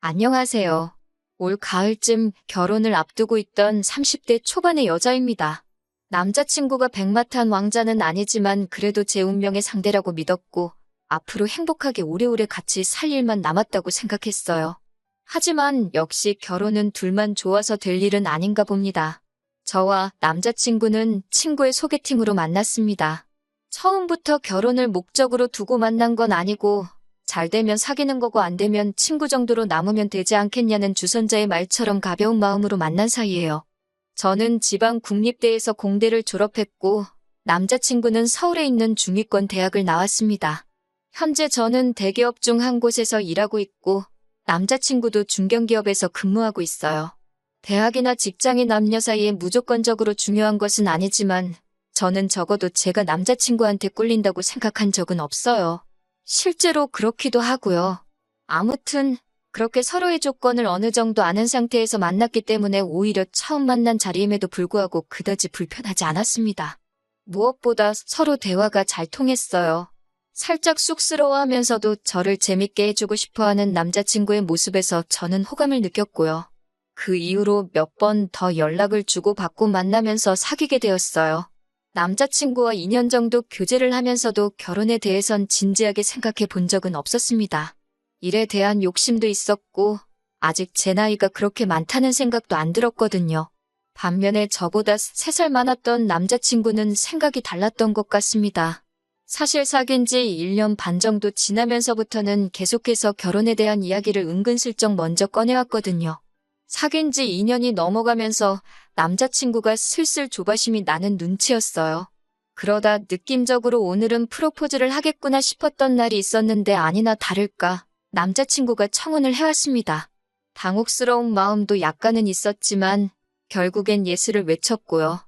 안녕하세요. 올 가을쯤 결혼을 앞두고 있던 30대 초반의 여자입니다. 남자친구가 백마탄 왕자는 아니지만 그래도 제 운명의 상대라고 믿었고 앞으로 행복하게 오래오래 같이 살 일만 남았다고 생각했어요. 하지만 역시 결혼은 둘만 좋아서 될 일은 아닌가 봅니다. 저와 남자친구는 친구의 소개팅으로 만났습니다. 처음부터 결혼을 목적으로 두고 만난 건 아니고 잘 되면 사귀는 거고 안 되면 친구 정도로 남으면 되지 않겠냐는 주선자의 말처럼 가벼운 마음으로 만난 사이예요. 저는 지방 국립대에서 공대를 졸업했고 남자친구는 서울에 있는 중위권 대학을 나왔습니다. 현재 저는 대기업 중 한 곳에서 일하고 있고 남자친구도 중견기업에서 근무하고 있어요. 대학이나 직장인 남녀 사이에 무조건적으로 중요한 것은 아니지만 저는 적어도 제가 남자친구한테 꿀린다고 생각한 적은 없어요. 실제로 그렇기도 하고요. 아무튼 그렇게 서로의 조건을 어느 정도 아는 상태에서 만났기 때문에 오히려 처음 만난 자리임에도 불구하고 그다지 불편하지 않았습니다. 무엇보다 서로 대화가 잘 통했어요. 살짝 쑥스러워하면서도 저를 재밌게 해주고 싶어하는 남자친구의 모습에서 저는 호감을 느꼈고요. 그 이후로 몇 번 더 연락을 주고받고 만나면서 사귀게 되었어요. 남자친구와 2년 정도 교제를 하면서도 결혼에 대해선 진지하게 생각해 본 적은 없었습니다. 일에 대한 욕심도 있었고 아직 제 나이가 그렇게 많다는 생각도 안 들었거든요. 반면에 저보다 3살 많았던 남자친구는 생각이 달랐던 것 같습니다. 사실 사귄 지 1년 반 정도 지나면서부터는 계속해서 결혼에 대한 이야기를 은근슬쩍 먼저 꺼내왔거든요. 사귄 지 2년이 넘어가면서 남자친구가 슬슬 조바심이 나는 눈치였어요. 그러다 느낌적으로 오늘은 프로포즈를 하겠구나 싶었던 날이 있었는데 아니나 다를까 남자친구가 청혼을 해왔습니다. 당혹스러운 마음도 약간은 있었지만 결국엔 예스를 외쳤고요.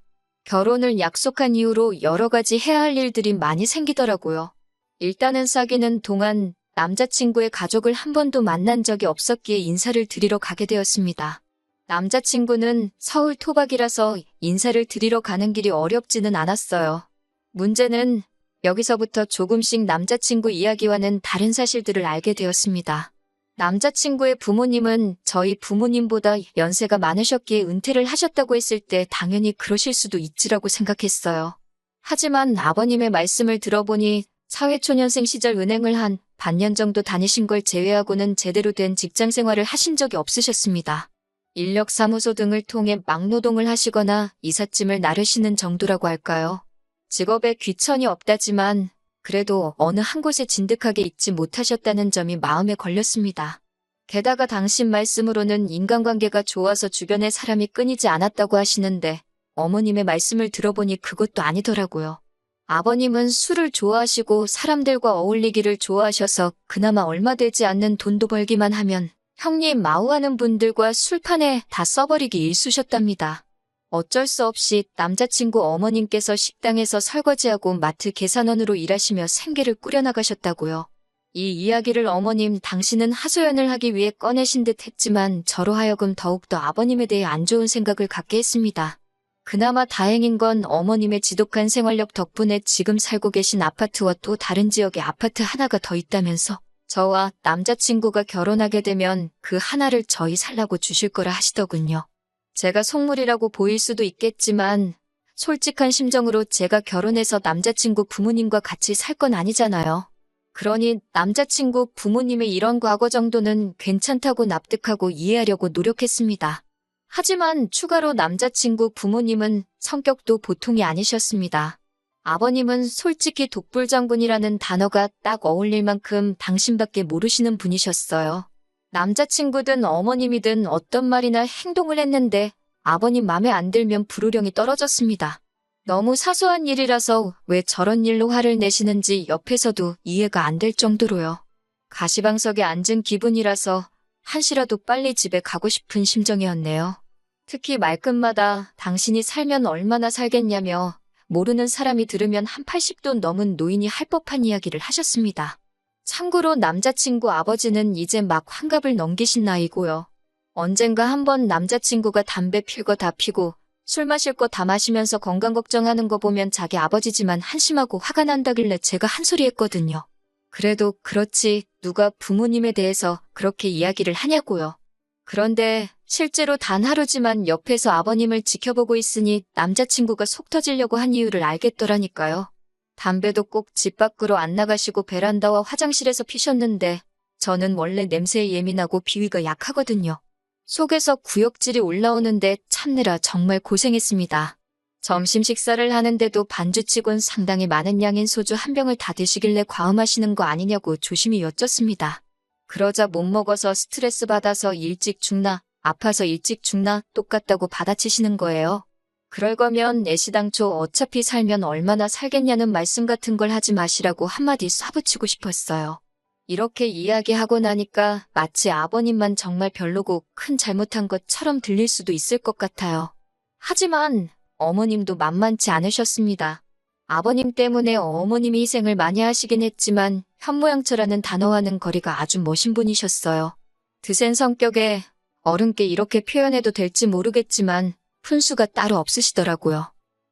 결혼을 약속한 이후로 여러 가지 해야 할 일들이 많이 생기더라고요. 일단은 사귀는 동안 남자친구의 가족을 한 번도 만난 적이 없었기에 인사를 드리러 가게 되었습니다. 남자친구는 서울 토박이라서 인사를 드리러 가는 길이 어렵지는 않았어요. 문제는 여기서부터 조금씩 남자친구 이야기와는 다른 사실들을 알게 되었습니다. 남자친구의 부모님은 저희 부모님보다 연세가 많으셨기에 은퇴를 하셨다고 했을 때 당연히 그러실 수도 있지라고 생각했어요. 하지만 아버님의 말씀을 들어보니 사회초년생 시절 은행을 한 반년 정도 다니신 걸 제외하고는 제대로 된 직장 생활을 하신 적이 없으셨습니다. 인력사무소 등을 통해 막노동을 하시거나 이삿짐을 나르시는 정도라고 할까요? 직업에 귀천이 없다지만 그래도 어느 한 곳에 진득하게 있지 못하셨다는 점이 마음에 걸렸습니다. 게다가 당신 말씀으로는 인간관계가 좋아서 주변에 사람이 끊이지 않았다고 하시는데 어머님의 말씀을 들어보니 그것도 아니더라고요. 아버님은 술을 좋아하시고 사람들과 어울리기를 좋아하셔서 그나마 얼마 되지 않는 돈도 벌기만 하면 형님 마우하는 분들과 술판에 다 써버리기 일쑤셨답니다. 어쩔 수 없이 남자친구 어머님께서 식당에서 설거지하고 마트 계산원으로 일하시며 생계를 꾸려나가셨다고요. 이 이야기를 어머님 당신은 하소연을 하기 위해 꺼내신 듯 했지만 저로 하여금 더욱더 아버님에 대해 안 좋은 생각을 갖게 했습니다. 그나마 다행인 건 어머님의 지독한 생활력 덕분에 지금 살고 계신 아파트와 또 다른 지역에 아파트 하나가 더 있다면서 저와 남자친구가 결혼하게 되면 그 하나를 저희 살라고 주실 거라 하시더군요. 제가 속물이라고 보일 수도 있겠지만 솔직한 심정으로 제가 결혼해서 남자친구 부모님과 같이 살 건 아니잖아요. 그러니 남자친구 부모님의 이런 과거 정도는 괜찮다고 납득하고 이해하려고 노력했습니다. 하지만 추가로 남자친구 부모님은 성격도 보통이 아니셨습니다. 아버님은 솔직히 독불장군이라는 단어가 딱 어울릴 만큼 당신밖에 모르시는 분이셨어요. 남자친구든 어머님이든 어떤 말이나 행동을 했는데 아버님 맘에 안 들면 불호령이 떨어졌습니다. 너무 사소한 일이라서 왜 저런 일로 화를 내시는지 옆에서도 이해가 안 될 정도로요. 가시방석에 앉은 기분이라서 한시라도 빨리 집에 가고 싶은 심정이었네요. 특히 말끝마다 당신이 살면 얼마나 살겠냐며 모르는 사람이 들으면 한 80도 넘은 노인이 할 법한 이야기를 하셨습니다. 참고로 남자친구 아버지는 이제 막 환갑을 넘기신 나이고요. 언젠가 한번 남자친구가 담배 필 거 다 피고 술 마실 거 다 마시면서 건강 걱정하는 거 보면 자기 아버지지만 한심하고 화가 난다길래 제가 한 소리 했거든요. 그래도 그렇지 누가 부모님에 대해서 그렇게 이야기를 하냐고요. 그런데 실제로 단 하루지만 옆에서 아버님을 지켜보고 있으니 남자친구가 속 터지려고 한 이유를 알겠더라니까요. 담배도 꼭 집 밖으로 안 나가시고 베란다와 화장실에서 피셨는데 저는 원래 냄새에 예민하고 비위가 약하거든요. 속에서 구역질이 올라오는데 참느라 정말 고생했습니다. 점심 식사를 하는데도 반주치곤 상당히 많은 양인 소주 한 병을 다 드시길래 과음하시는 거 아니냐고 조심히 여쭙습니다. 그러자 못 먹어서 스트레스 받아서 일찍 죽나, 아파서 일찍 죽나 똑같다고 받아치시는 거예요. 그럴 거면 애시당초 어차피 살면 얼마나 살겠냐는 말씀 같은 걸 하지 마시라고 한마디 쏴붙이고 싶었어요. 이렇게 이야기하고 나니까 마치 아버님만 정말 별로고 큰 잘못한 것처럼 들릴 수도 있을 것 같아요. 하지만 어머님도 만만치 않으셨습니다. 아버님 때문에 어머님이 희생을 많이 하시긴 했지만 현모양처라는 단어와는 거리가 아주 멋진 분이셨어요. 드센 성격에 어른께 이렇게 표현해도 될지 모르겠지만 푼수가 따로 없으시더라고요.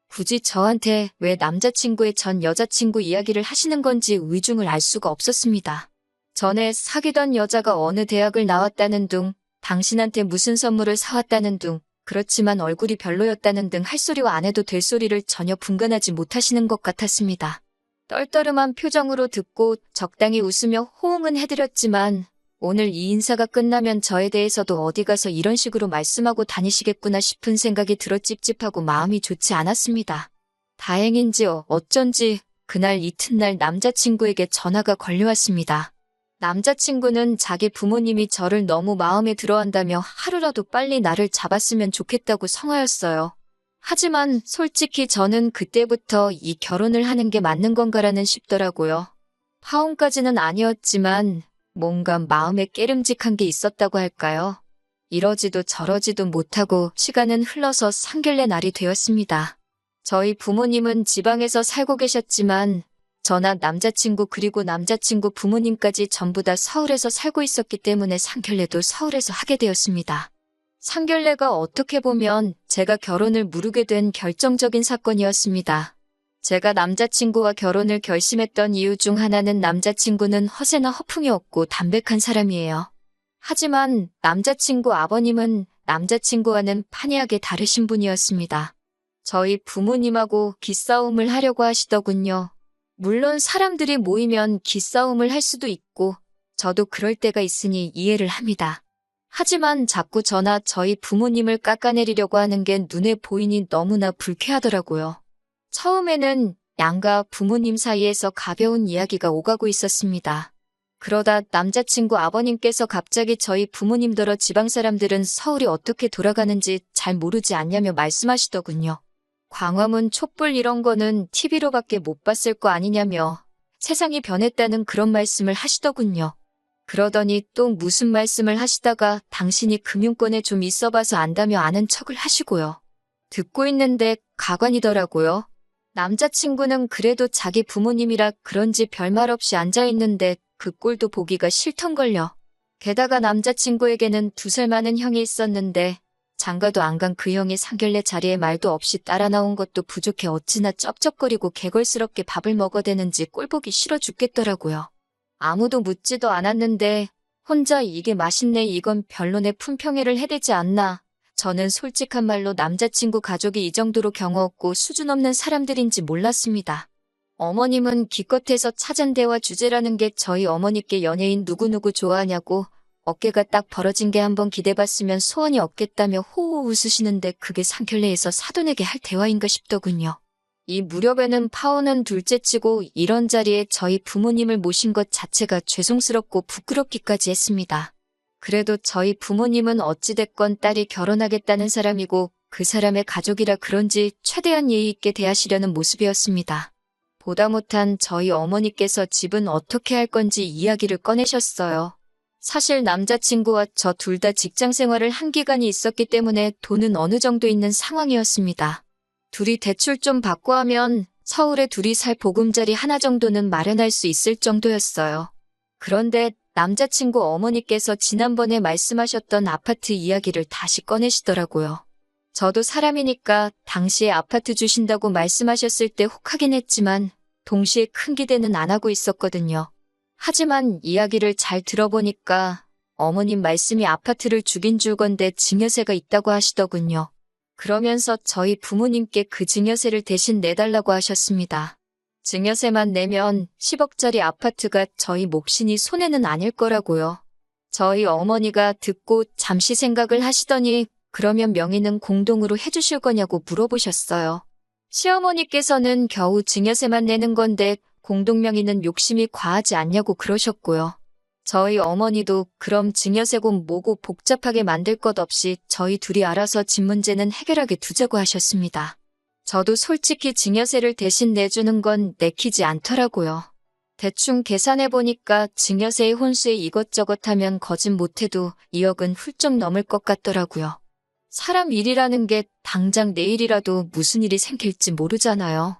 굳이 저한테 왜 남자친구의 전 여자친구 이야기를 하시는 건지 의중을 알 수가 없었습니다. 전에 사귀던 여자가 어느 대학을 나왔다는 둥, 당신한테 무슨 선물을 사왔다는 둥, 그렇지만 얼굴이 별로였다는 등 할 소리와 안 해도 될 소리를 전혀 분간하지 못하시는 것 같았습니다. 떨떠름한 표정으로 듣고 적당히 웃으며 호응은 해드렸지만 오늘 이 인사가 끝나면 저에 대해서도 어디 가서 이런 식으로 말씀하고 다니시겠구나 싶은 생각이 들어 찝찝하고 마음이 좋지 않았습니다. 다행인지 어쩐지 그날 이튿날 남자친구에게 전화가 걸려왔습니다. 남자친구는 자기 부모님이 저를 너무 마음에 들어한다며 하루라도 빨리 나를 잡았으면 좋겠다고 성화였어요. 하지만 솔직히 저는 그때부터 이 결혼을 하는 게 맞는 건가라는 싶더라고요. 파혼까지는 아니었지만 뭔가 마음에 깨름직한 게 있었다고 할까요? 이러지도 저러지도 못하고 시간은 흘러서 상견례 날이 되었습니다. 저희 부모님은 지방에서 살고 계셨지만 저나 남자친구 그리고 남자친구 부모님까지 전부 다 서울에서 살고 있었기 때문에 상견례도 서울에서 하게 되었습니다. 상견례가 어떻게 보면 제가 결혼을 미루게 된 결정적인 사건이었습니다. 제가 남자친구와 결혼을 결심했던 이유 중 하나는 남자친구는 허세나 허풍이 없고 담백한 사람이에요. 하지만 남자친구 아버님은 남자친구와는 판이하게 다르신 분이었습니다. 저희 부모님하고 기싸움을 하려고 하시더군요. 물론 사람들이 모이면 기싸움을 할 수도 있고 저도 그럴 때가 있으니 이해를 합니다. 하지만 자꾸 저나 저희 부모님을 깎아내리려고 하는 게 눈에 보이니 너무나 불쾌하더라고요. 처음에는 양가 부모님 사이에서 가벼운 이야기가 오가고 있었습니다. 그러다 남자친구 아버님께서 갑자기 저희 부모님더러 지방 사람들은 서울이 어떻게 돌아가는지 잘 모르지 않냐며 말씀하시더군요. 광화문 촛불 이런 거는 TV로밖에 못 봤을 거 아니냐며 세상이 변했다는 그런 말씀을 하시더군요. 그러더니 또 무슨 말씀을 하시다가 당신이 금융권에 좀 있어봐서 안다며 아는 척을 하시고요. 듣고 있는데 가관이더라고요. 남자친구는 그래도 자기 부모님이라 그런지 별말 없이 앉아있는데 그 꼴도 보기가 싫던걸요. 게다가 남자친구에게는 2살 많은 형이 있었는데 장가도 안 간 그 형이 상견례 자리에 말도 없이 따라 나온 것도 부족해 어찌나 쩝쩝거리고 개걸스럽게 밥을 먹어대는지 꼴보기 싫어 죽겠더라고요. 아무도 묻지도 않았는데 혼자 이게 맛있네 이건 별로네 품평회를 해대지 않나. 저는 솔직한 말로 남자친구 가족이 이 정도로 경어 없고 수준 없는 사람들인지 몰랐습니다. 어머님은 기껏해서 찾은 대화 주제라는 게 저희 어머니께 연예인 누구누구 좋아하냐고 어깨가 딱 벌어진 게 한번 기대봤으면 소원이 없겠다며 호호 웃으시는데 그게 상견례에서 사돈에게 할 대화인가 싶더군요. 이 무렵에는 파혼은 둘째치고 이런 자리에 저희 부모님을 모신 것 자체가 죄송스럽고 부끄럽기까지 했습니다. 그래도 저희 부모님은 어찌됐건 딸이 결혼하겠다는 사람이고 그 사람의 가족이라 그런지 최대한 예의 있게 대하시려는 모습이었습니다. 보다 못한 저희 어머니께서 집은 어떻게 할 건지 이야기를 꺼내셨어요. 사실 남자친구와 저 둘 다 직장 생활을 한 기간이 있었기 때문에 돈은 어느 정도 있는 상황이었습니다. 둘이 대출 좀 받고 하면 서울에 둘이 살 보금자리 하나 정도는 마련할 수 있을 정도였어요. 그런데 남자친구 어머니께서 지난번에 말씀하셨던 아파트 이야기를 다시 꺼내시더라고요. 저도 사람이니까 당시에 아파트 주신다고 말씀하셨을 때 혹하긴 했지만 동시에 큰 기대는 안 하고 있었거든요. 하지만 이야기를 잘 들어보니까 어머님 말씀이 아파트를 죽인 줄건데 증여세가 있다고 하시더군요. 그러면서 저희 부모님께 그 증여세를 대신 내달라고 하셨습니다. 증여세만 내면 10억짜리 아파트가 저희 몫이니 손해는 아닐 거라고요. 저희 어머니가 듣고 잠시 생각을 하시더니 그러면 명의는 공동으로 해주실 거냐고 물어보셨어요. 시어머니께서는 겨우 증여세만 내는 건데 공동명의는 욕심이 과하지 않냐고 그러셨고요. 저희 어머니도 그럼 증여세고 뭐고 복잡하게 만들 것 없이 저희 둘이 알아서 집 문제는 해결하게 두자고 하셨습니다. 저도 솔직히 증여세를 대신 내주는 건 내키지 않더라고요. 대충 계산해보니까 증여세의 혼수에 이것저것 하면 거짓 못해도 2억은 훌쩍 넘을 것 같더라고요. 사람 일이라는 게 당장 내일이라도 무슨 일이 생길지 모르잖아요.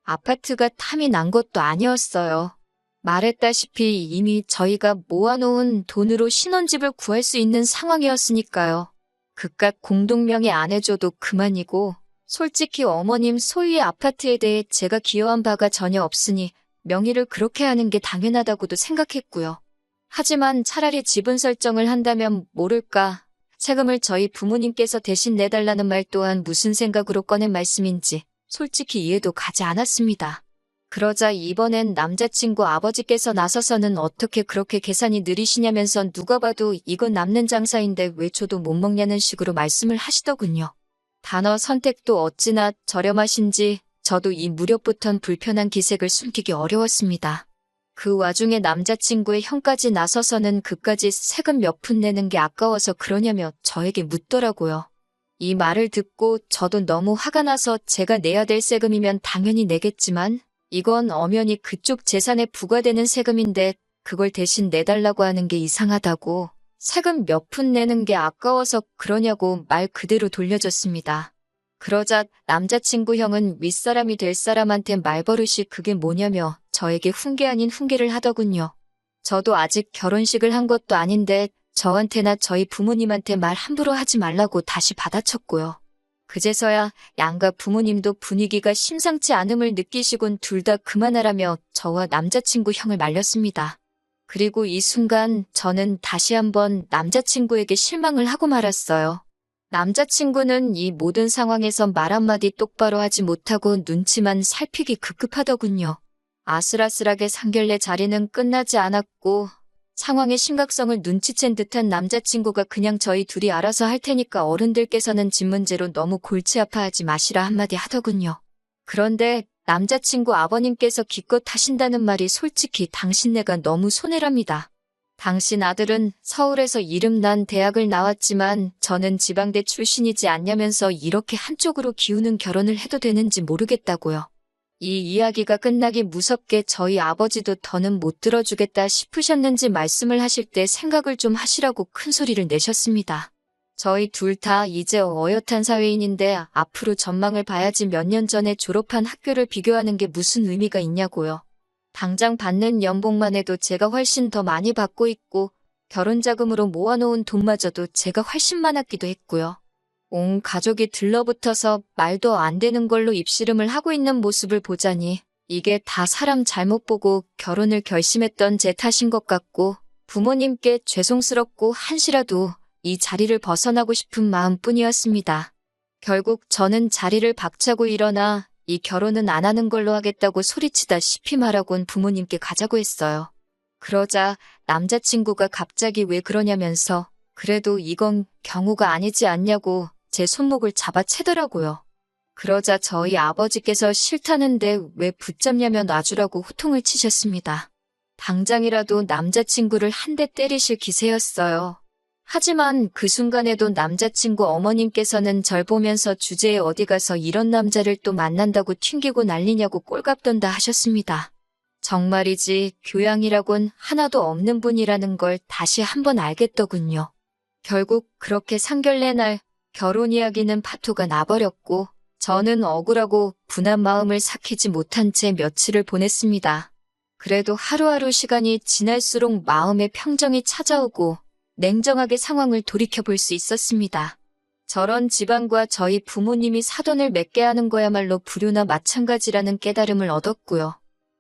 아파트가 탐이 난 것도 아니었어요. 말했다시피 이미 저희가 모아놓은 돈으로 신혼집을 구할 수 있는 상황이었으니까요. 그깟 공동명의 안 해줘도 그만이고 솔직히 어머님 소유의 아파트에 대해 제가 기여한 바가 전혀 없으니 명의를 그렇게 하는 게 당연하다고도 생각했고요. 하지만 차라리 지분 설정을 한다면 모를까 세금을 저희 부모님께서 대신 내달라는 말 또한 무슨 생각으로 꺼낸 말씀인지 솔직히 이해도 가지 않았습니다. 그러자 이번엔 남자친구 아버지께서 나서서는 어떻게 그렇게 계산이 느리시냐면서 누가 봐도 이건 남는 장사인데 왜 줘도 못 먹냐는 식으로 말씀을 하시더군요. 단어 선택도 어찌나 저렴하신지 저도 이 무렵부턴 불편한 기색을 숨기기 어려웠습니다. 그 와중에 남자친구의 형까지 나서서는 그까지 세금 몇 푼 내는 게 아까워서 그러냐며 저에게 묻더라고요. 이 말을 듣고 저도 너무 화가 나서 제가 내야 될 세금이면 당연히 내겠지만 이건 엄연히 그쪽 재산에 부과되는 세금인데 그걸 대신 내달라고 하는 게 이상하다고 세금 몇 푼 내는 게 아까워서 그러냐고 말 그대로 돌려줬습니다. 그러자 남자친구 형은 윗사람이 될 사람한테 말버릇이 그게 뭐냐며 저에게 훈계 아닌 훈계를 하더군요. 저도 아직 결혼식을 한 것도 아닌데 저한테나 저희 부모님한테 말 함부로 하지 말라고 다시 받아쳤고요. 그제서야 양가 부모님도 분위기가 심상치 않음을 느끼시곤 둘 다 그만하라며 저와 남자친구 형을 말렸습니다. 그리고 이 순간 저는 다시 한번 남자친구에게 실망을 하고 말았어요. 남자친구는 이 모든 상황에서 말 한마디 똑바로 하지 못하고 눈치만 살피기 급급하더군요. 아슬아슬하게 상견례 자리는 끝나지 않았고 상황의 심각성을 눈치챈 듯한 남자친구가 그냥 저희 둘이 알아서 할 테니까 어른들께서는 집 문제로 너무 골치 아파하지 마시라 한마디 하더군요. 그런데 남자친구 아버님께서 기껏 하신다는 말이 솔직히 당신네가 너무 손해랍니다. 당신 아들은 서울에서 이름난 대학을 나왔지만 저는 지방대 출신이지 않냐면서 이렇게 한쪽으로 기우는 결혼을 해도 되는지 모르겠다고요. 이 이야기가 끝나기 무섭게 저희 아버지도 더는 못 들어주겠다 싶으셨는지 말씀을 하실 때 생각을 좀 하시라고 큰 소리를 내셨습니다. 저희 둘 다 이제 어엿한 사회인인데 앞으로 전망을 봐야지 몇 년 전에 졸업한 학교를 비교하는 게 무슨 의미가 있냐고요. 당장 받는 연봉만 해도 제가 훨씬 더 많이 받고 있고 결혼자금으로 모아놓은 돈마저도 제가 훨씬 많았기도 했고요. 온 가족이 들러붙어서 말도 안 되는 걸로 입씨름을 하고 있는 모습을 보자니 이게 다 사람 잘못 보고 결혼을 결심했던 제 탓인 것 같고 부모님께 죄송스럽고 한시라도 이 자리를 벗어나고 싶은 마음뿐이었습니다. 결국 저는 자리를 박차고 일어나 이 결혼은 안 하는 걸로 하겠다고 소리치다시피 말하곤 부모님께 가자고 했어요. 그러자 남자친구가 갑자기 왜 그러냐면서 그래도 이건 경우가 아니지 않냐고 제 손목을 잡아채더라고요. 그러자 저희 아버지께서 싫다는데 왜 붙잡냐며 놔주라고 호통을 치셨습니다. 당장이라도 남자친구를 한 대 때리실 기세였어요. 하지만 그 순간에도 남자친구 어머님께서는 절 보면서 주제에 어디 가서 이런 남자를 또 만난다고 튕기고 난리냐고 꼴값돈다 하셨습니다. 정말이지 교양이라곤 하나도 없는 분이라는 걸 다시 한번 알겠더군요. 결국 그렇게 상견례 날 결혼 이야기는 파토가 나버렸고 저는 억울하고 분한 마음을 삭히지 못한 채 며칠을 보냈습니다. 그래도 하루하루 시간이 지날수록 마음의 평정이 찾아오고 냉정하게 상황을 돌이켜볼 수 있었습니다. 저런 집안과 저희 부모님이 사돈을 맺게 하는 거야말로 불효나 마찬가지라는 깨달음을 얻었고요.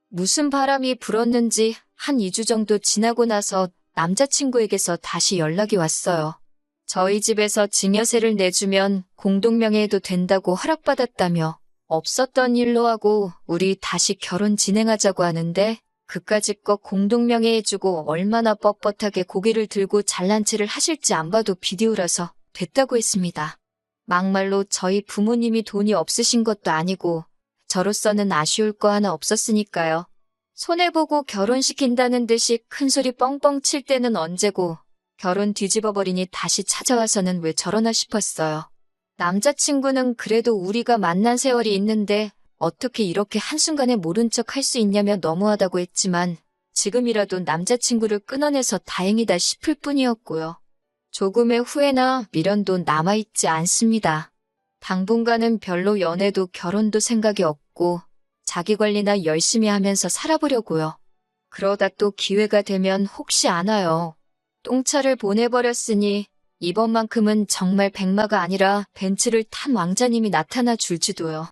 무슨 바람이 불었는지 한 2주 정도 지나고 나서 남자친구에게서 다시 연락이 왔어요. 저희 집에서 증여세를 내주면 공동명의해도 된다고 허락받았다며 없었던 일로 하고 우리 다시 결혼 진행하자고 하는데 그까짓 거 공동명의해주고 얼마나 뻣뻣하게 고개를 들고 잘난 체를 하실지 안 봐도 비디오라서 됐다고 했습니다. 막말로 저희 부모님이 돈이 없으신 것도 아니고 저로서는 아쉬울 거 하나 없었으니까요. 손해보고 결혼시킨다는 듯이 큰소리 뻥뻥 칠 때는 언제고 결혼 뒤집어버리니 다시 찾아와서는 왜 저러나 싶었어요. 남자친구는 그래도 우리가 만난 세월이 있는데 어떻게 이렇게 한순간에 모른 척 할 수 있냐며 너무하다고 했지만 지금이라도 남자친구를 끊어내서 다행이다 싶을 뿐이었고요. 조금의 후회나 미련도 남아있지 않습니다. 당분간은 별로 연애도 결혼도 생각이 없고 자기 관리나 열심히 하면서 살아보려고요. 그러다 또 기회가 되면 혹시 아나요. 똥차를 보내버렸으니 이번만큼은 정말 백마가 아니라 벤츠를 탄 왕자님이 나타나 줄지도요.